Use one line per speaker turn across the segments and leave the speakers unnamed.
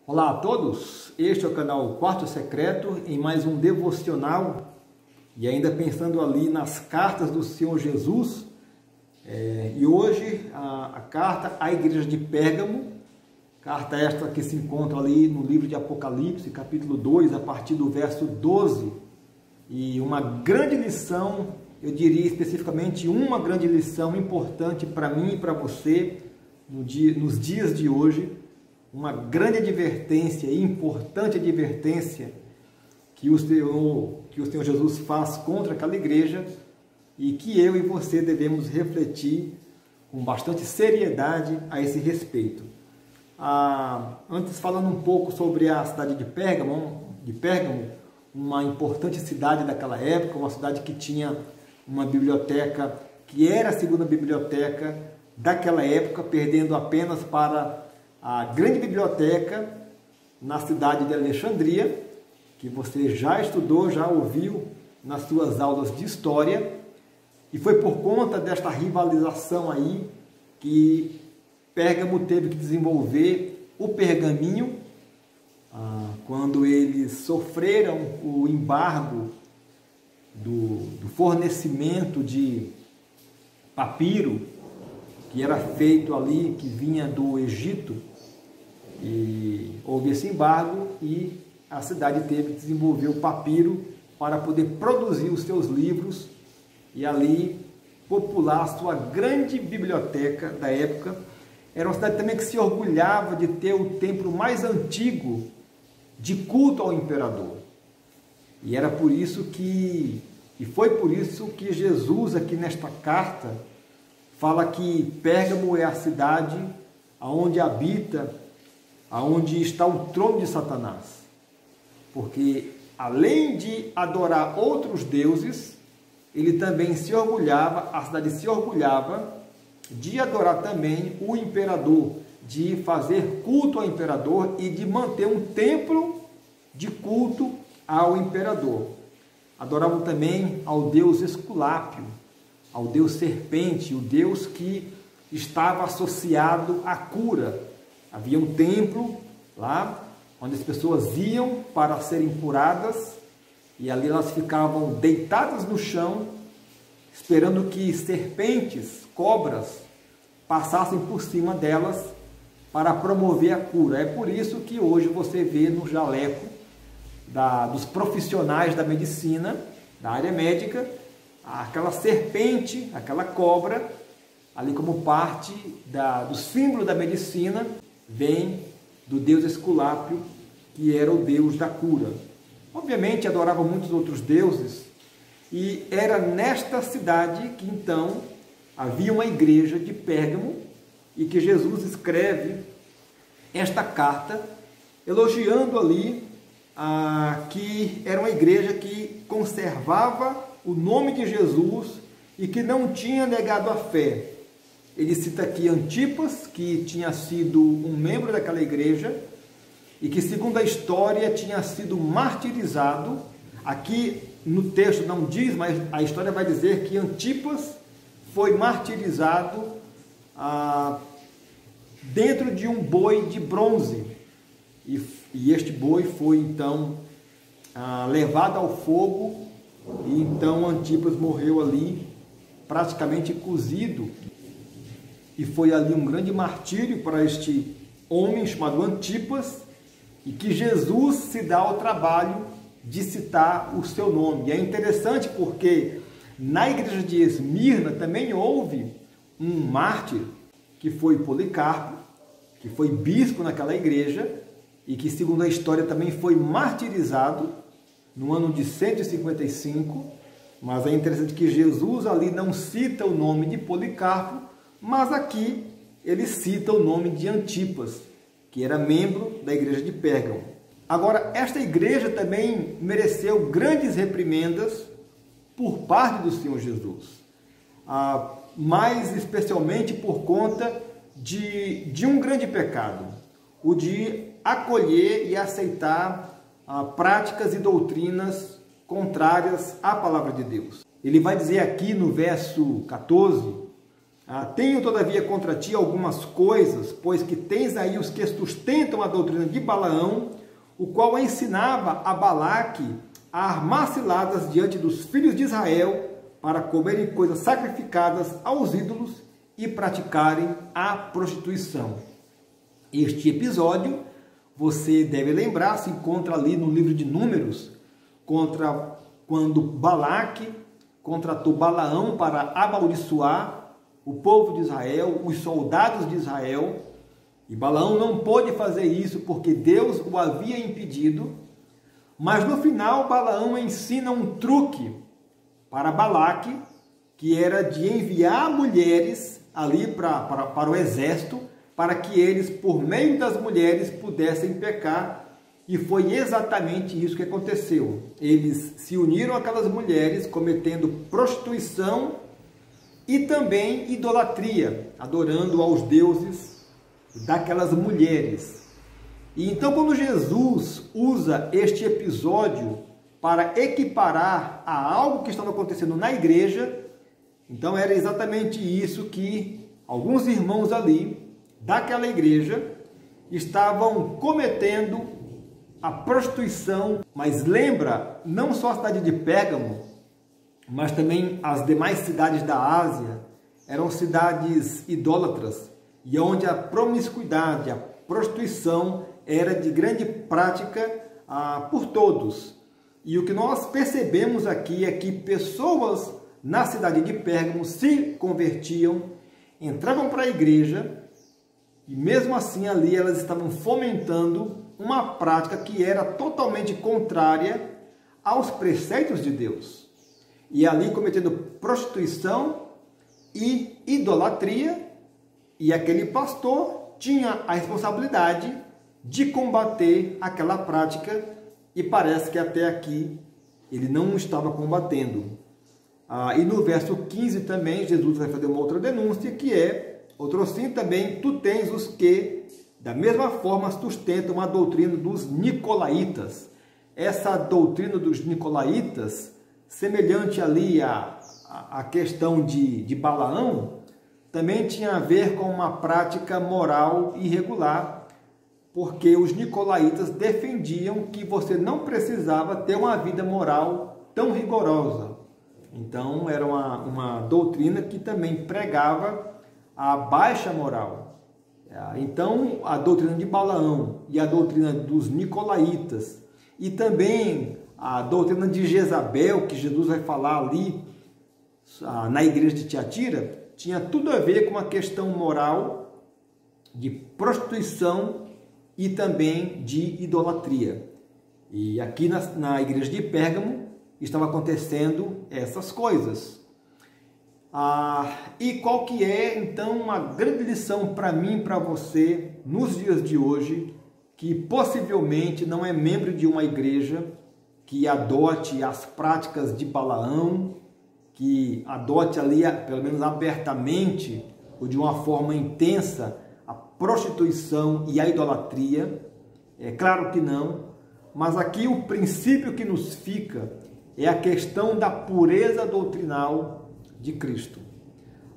Olá a todos, este é o canal Quarto Secreto em mais um devocional e ainda pensando ali nas cartas do Senhor Jesus. E hoje a carta à igreja de Pérgamo, carta esta que se encontra ali no livro de Apocalipse, capítulo 2, a partir do verso 12, e uma grande lição, eu diria especificamente uma grande lição importante para mim e para você nos dias de hoje, uma grande advertência, importante advertência que o Senhor Jesus faz contra aquela igreja e que eu e você devemos refletir com bastante seriedade a esse respeito. Antes, falando um pouco sobre a cidade de Pérgamo, uma importante cidade daquela época, uma cidade que tinha uma biblioteca que era a segunda biblioteca daquela época, perdendo apenas para a grande biblioteca na cidade de Alexandria, que você já estudou, já ouviu nas suas aulas de história, e foi por conta desta rivalização aí que Pérgamo teve que desenvolver o pergaminho, quando eles sofreram o embargo do fornecimento de papiro, que era feito ali, que vinha do Egito, e houve esse embargo e a cidade teve que desenvolver o papiro para poder produzir os seus livros e ali popular a sua grande biblioteca da época. Era uma cidade também que se orgulhava de ter o templo mais antigo de culto ao imperador. E era por isso que, e foi por isso que Jesus aqui nesta carta fala que Pérgamo é a cidade onde habita, onde está o trono de Satanás. Porque além de adorar outros deuses, ele também se orgulhava, a cidade se orgulhava de adorar também o imperador, de fazer culto ao imperador e de manter um templo de culto ao imperador. Adoravam também ao deus Esculápio, ao deus serpente, o deus que estava associado à cura. Havia um templo lá, onde as pessoas iam para serem curadas, e ali elas ficavam deitadas no chão, esperando que serpentes, cobras, passassem por cima delas para promover a cura. É por isso que hoje você vê no jaleco dos profissionais da medicina, da área médica, aquela serpente, aquela cobra, ali como parte do símbolo da medicina, vem do deus Esculápio, que era o deus da cura. Obviamente adoravam muitos outros deuses, e era nesta cidade que então havia uma igreja de Pérgamo, e que Jesus escreve esta carta, elogiando ali que era uma igreja que conservava o nome de Jesus e que não tinha negado a fé. Ele cita aqui Antipas, que tinha sido um membro daquela igreja e que, segundo a história, tinha sido martirizado. Aqui no texto não diz, mas a história vai dizer que Antipas foi martirizado dentro de um boi de bronze. E este boi foi então levado ao fogo, e então Antipas morreu ali praticamente cozido. E foi ali um grande martírio para este homem chamado Antipas, e que Jesus se dá ao trabalho de citar o seu nome. E é interessante porque na igreja de Esmirna também houve um mártir, que foi Policarpo, que foi bispo naquela igreja, e que, segundo a história, também foi martirizado no ano de 155, mas é interessante que Jesus ali não cita o nome de Policarpo, mas aqui ele cita o nome de Antipas, que era membro da igreja de Pérgamo. Agora, esta igreja também mereceu grandes reprimendas por parte do Senhor Jesus, mais especialmente por conta de um grande pecado, o de acolher e aceitar práticas e doutrinas contrárias à palavra de Deus. Ele vai dizer aqui no verso 14 Tenho, todavia, contra ti algumas coisas, pois que tens aí os que sustentam a doutrina de Balaão, o qual ensinava a Balaque a armar ciladas diante dos filhos de Israel para comerem coisas sacrificadas aos ídolos e praticarem a prostituição. Este episódio, você deve lembrar, se encontra ali no livro de Números, quando Balaque contratou Balaão para amaldiçoar o povo de Israel, os soldados de Israel, e Balaão não pôde fazer isso porque Deus o havia impedido, mas no final Balaão ensina um truque para Balaque, que era de enviar mulheres ali para o exército, para que eles, por meio das mulheres, pudessem pecar, e foi exatamente isso que aconteceu. Eles se uniram àquelas mulheres, cometendo prostituição e também idolatria, adorando aos deuses daquelas mulheres. E então, quando Jesus usa este episódio para equiparar a algo que estava acontecendo na igreja, então era exatamente isso que alguns irmãos ali daquela igreja estavam cometendo, a prostituição. Mas lembra, não só a cidade de Pérgamo, mas também as demais cidades da Ásia eram cidades idólatras, e onde a promiscuidade, a prostituição era de grande prática por todos. E o que nós percebemos aqui é que pessoas na cidade de Pérgamo se convertiam, entravam para a igreja, e mesmo assim ali elas estavam fomentando uma prática que era totalmente contrária aos preceitos de Deus. E ali cometendo prostituição e idolatria, e aquele pastor tinha a responsabilidade de combater aquela prática, e parece que até aqui ele não estava combatendo. E no verso 15 também, Jesus vai fazer uma outra denúncia, que é, outro sim também, tu tens os que, da mesma forma, sustentam a doutrina dos nicolaítas. Essa doutrina dos nicolaítas, semelhante ali à questão de Balaão, também tinha a ver com uma prática moral irregular, porque os nicolaítas defendiam que você não precisava ter uma vida moral tão rigorosa. Então, era uma doutrina que também pregava a baixa moral. Então, a doutrina de Balaão e a doutrina dos nicolaítas, e também a doutrina de Jezabel, que Jesus vai falar ali na igreja de Tiatira, tinha tudo a ver com a questão moral de prostituição e também de idolatria. E aqui na igreja de Pérgamo estava acontecendo essas coisas. E qual que é, então, uma grande lição para mim e para você nos dias de hoje, que possivelmente não é membro de uma igreja que adote as práticas de Balaão, que adote ali, pelo menos abertamente, ou de uma forma intensa, a prostituição e a idolatria? É claro que não, mas aqui o princípio que nos fica é a questão da pureza doutrinal de Cristo.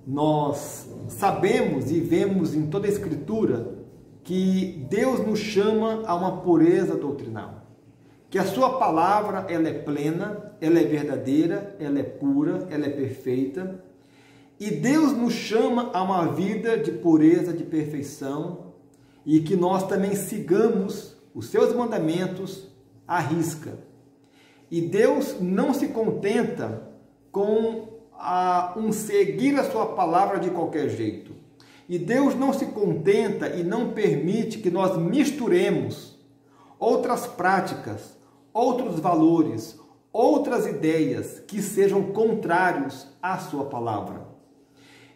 Nós sabemos e vemos em toda a Escritura que Deus nos chama a uma pureza doutrinal, que a sua palavra ela é plena, ela é verdadeira, ela é pura, ela é perfeita, e Deus nos chama a uma vida de pureza, de perfeição, e que nós também sigamos os seus mandamentos à risca. E Deus não se contenta com um seguir a sua palavra de qualquer jeito. E Deus não se contenta e não permite que nós misturemos outras práticas, outros valores, outras ideias que sejam contrários à sua palavra.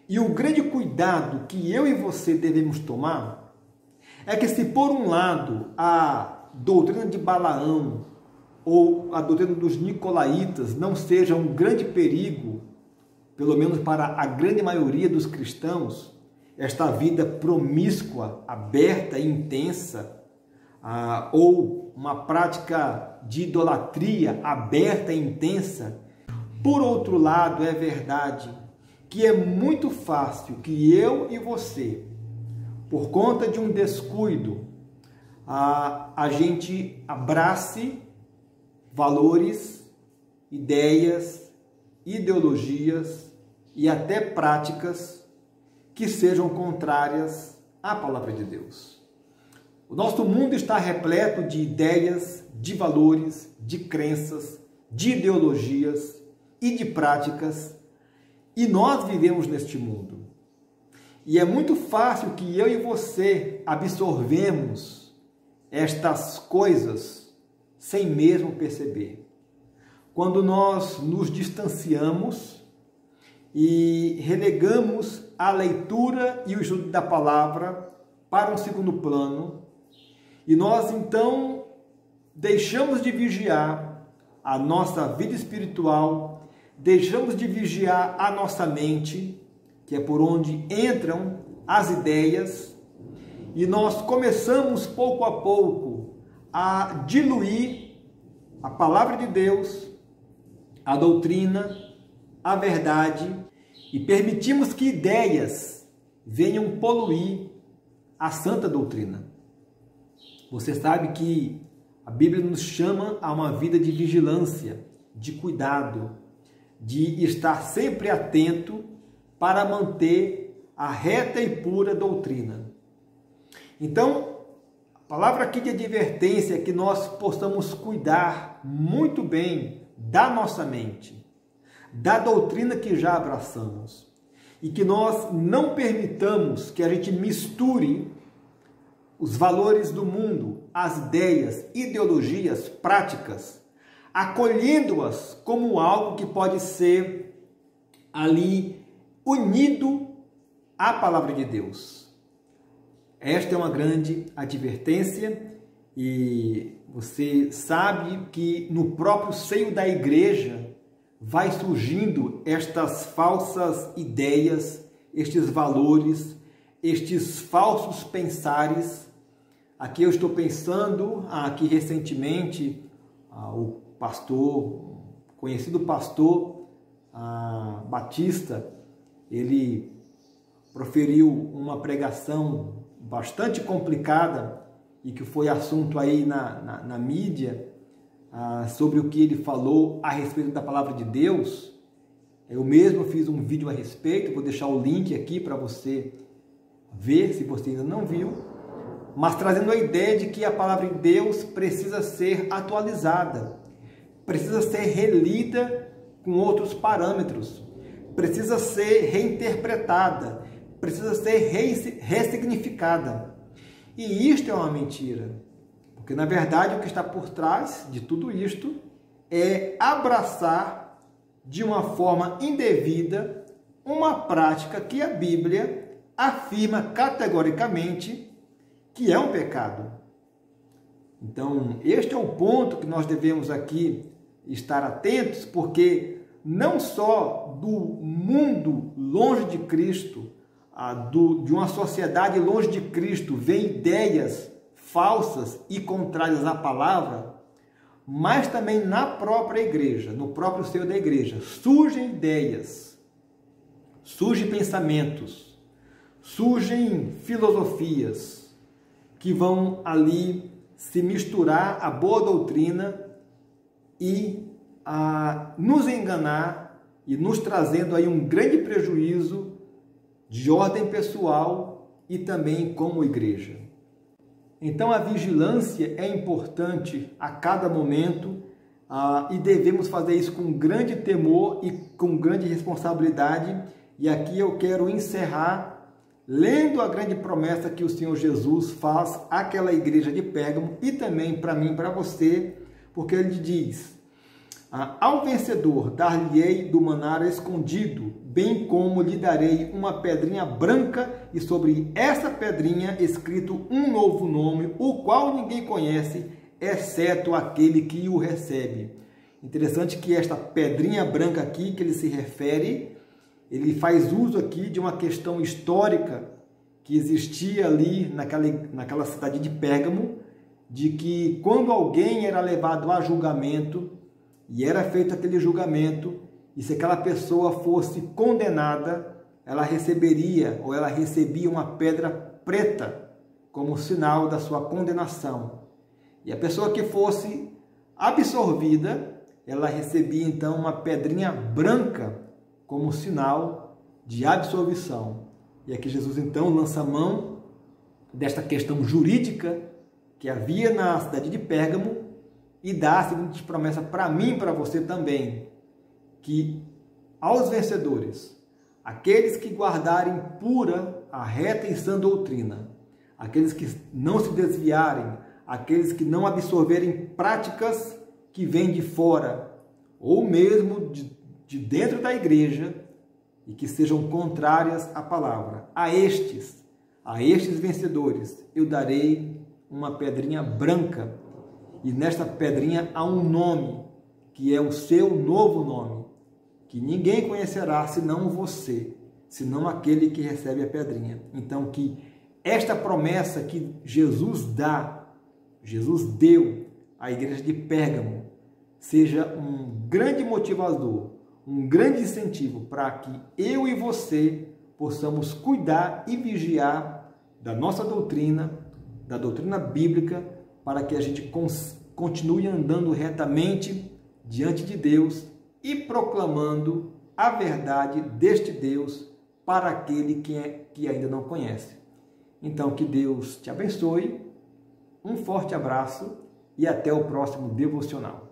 E o grande cuidado que eu e você devemos tomar é que, se por um lado a doutrina de Balaão ou a doutrina dos nicolaítas não seja um grande perigo, pelo menos para a grande maioria dos cristãos, esta vida promíscua, aberta e intensa, ou uma prática de idolatria aberta e intensa, por outro lado, é verdade que é muito fácil que eu e você, por conta de um descuido, a gente abrace valores, ideias, ideologias e até práticas que sejam contrárias à palavra de Deus. O nosso mundo está repleto de ideias, de valores, de crenças, de ideologias e de práticas, e nós vivemos neste mundo. E é muito fácil que eu e você absorvemos estas coisas sem mesmo perceber. Quando nós nos distanciamos e relegamos a leitura e o estudo da palavra para um segundo plano, e nós então deixamos de vigiar a nossa vida espiritual, deixamos de vigiar a nossa mente, que é por onde entram as ideias, e nós começamos pouco a pouco a diluir a palavra de Deus, a doutrina, a verdade, e permitimos que ideias venham poluir a santa doutrina. Você sabe que a Bíblia nos chama a uma vida de vigilância, de cuidado, de estar sempre atento para manter a reta e pura doutrina. Então, a palavra aqui de advertência é que nós possamos cuidar muito bem da nossa mente, da doutrina que já abraçamos, e que nós não permitamos que a gente misture os valores do mundo, as ideias, ideologias, práticas, acolhendo-as como algo que pode ser ali unido à palavra de Deus. Esta é uma grande advertência, e você sabe que no próprio seio da igreja vai surgindo estas falsas ideias, estes valores, estes falsos pensares. Aqui eu estou pensando, aqui recentemente, o pastor, conhecido pastor Batista, ele proferiu uma pregação bastante complicada e que foi assunto aí na mídia, sobre o que ele falou a respeito da palavra de Deus. Eu mesmo fiz um vídeo a respeito, vou deixar o link aqui para você ver, se você ainda não viu, mas trazendo a ideia de que a palavra de Deus precisa ser atualizada, precisa ser relida com outros parâmetros, precisa ser reinterpretada, precisa ser ressignificada. E isto é uma mentira, porque na verdade o que está por trás de tudo isto é abraçar de uma forma indevida uma prática que a Bíblia afirma categoricamente que é um pecado. Então, este é o ponto que nós devemos aqui estar atentos, porque não só do mundo longe de Cristo, de uma sociedade longe de Cristo, vem ideias falsas e contrárias à palavra, mas também na própria igreja, no próprio seio da igreja, surgem ideias, surgem pensamentos, surgem filosofias que vão ali se misturar à boa doutrina e a nos enganar e nos trazendo aí um grande prejuízo de ordem pessoal e também como igreja. Então a vigilância é importante a cada momento, e devemos fazer isso com grande temor e com grande responsabilidade. E aqui eu quero encerrar lendo a grande promessa que o Senhor Jesus faz àquela igreja de Pérgamo e também para mim e para você, porque ele diz: ao vencedor dar-lhe-ei do maná escondido, bem como lhe darei uma pedrinha branca, e sobre essa pedrinha escrito um novo nome, o qual ninguém conhece, exceto aquele que o recebe. Interessante que esta pedrinha branca aqui que ele se refere, ele faz uso aqui de uma questão histórica que existia ali naquela cidade de Pérgamo, de que quando alguém era levado a julgamento, e era feito aquele julgamento, E se aquela pessoa fosse condenada, ela receberia ou ela recebia uma pedra preta como sinal da sua condenação. E a pessoa que fosse absorvida, ela recebia então uma pedrinha branca como sinal de absolvição. E aqui Jesus então lança mão desta questão jurídica que havia na cidade de Pérgamo e dá a seguinte promessa para mim e para você também, que aos vencedores, aqueles que guardarem pura a reta e sã doutrina, aqueles que não se desviarem, aqueles que não absorverem práticas que vêm de fora ou mesmo de dentro da igreja e que sejam contrárias à palavra, a estes vencedores, eu darei uma pedrinha branca. E nesta pedrinha há um nome, que é o seu novo nome, que ninguém conhecerá senão você, senão aquele que recebe a pedrinha. Então, que esta promessa que Jesus deu à igreja de Pérgamo, seja um grande motivador, um grande incentivo para que eu e você possamos cuidar e vigiar da nossa doutrina, da doutrina bíblica, para que a gente continue andando retamente diante de Deus e proclamando a verdade deste Deus para aquele que ainda não conhece. Então, que Deus te abençoe, um forte abraço e até o próximo devocional.